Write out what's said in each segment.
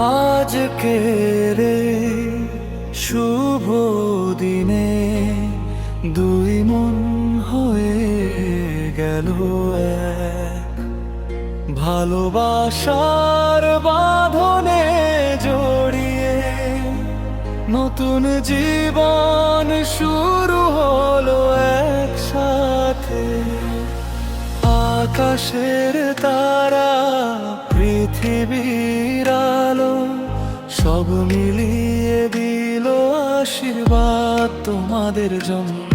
আজকের এই শুভ দিনে দুই মন হয়ে গেল এক, ভালোবাসার বাঁধনে জড়িয়ে নতুন জীবন শুরু হলো একসাথে। আকাশের তারা, পৃথিবীর আলো সব মিলিয়ে দিল আশীর্বাদ তোমাদের জন্য।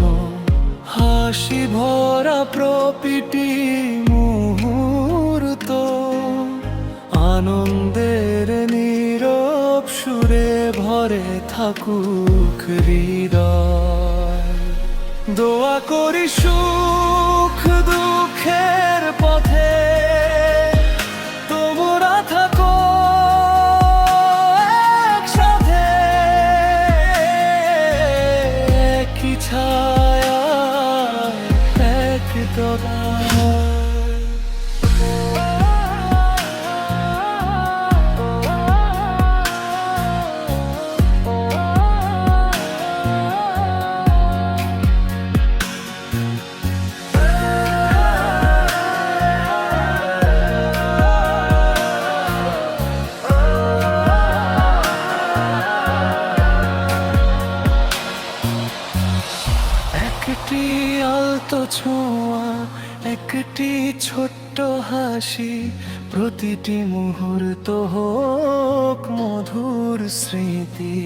হাসি ভরা প্রতিটি মুহূর্ত আনন্দের নীরব সুরে ভরে থাকুক হৃদয়। দোয়া করি সুখ দুঃখের পথে তোমরা থাকো একসাথে, একই ছায়ায় এক দোলায়। একটি আলতো ছোঁয়া, একটি ছোট্ট হাসি, প্রতিটি মুহূর্ত হোক মধুর স্মৃতি।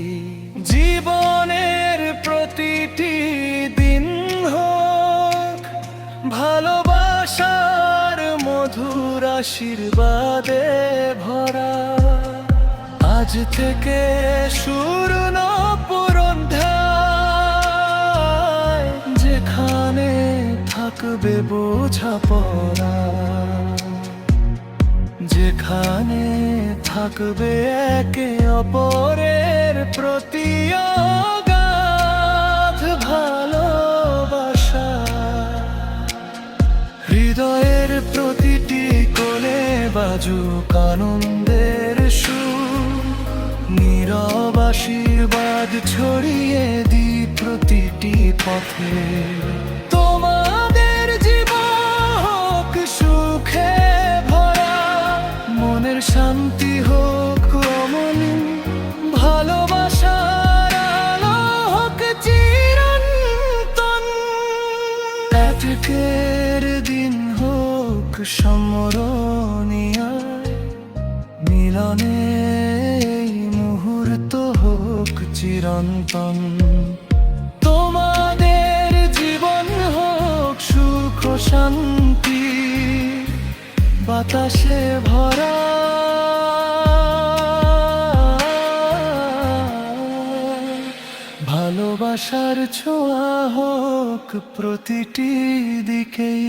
জীবনের প্রতিটি দিন হোক ভালোবাসার মধুর আশীর্বাদে ভরা। আজ থেকে শুরু নতুন অধ্যায়, যেখানে থাকবে বোঝাপড়া, যেখানে থাকবে একে অপরের প্রতি অগাধ ভালোবাসা। হৃদয়ের প্রতিটি কোণে বাজুক আনন্দের সুর, নীরব আশীর্বাদ ছড়িয়ে দি প্রতিটি পথে। তোমাদের জীবন হোক সুখে ভরা, মনের শান্তি হোক অমলিন, ভালোবাসার আলো হোক চিরন্তন। আজকের দিন হোক স্মরণীয়, মিলনের মুহূর্ত হোক চিরন্তন। তোমাদের জীবন হোক সুখ শান্তি বাতাসে ভরা। ভালোবাসার ছোঁয়া হোক প্রতিটি দিকেই।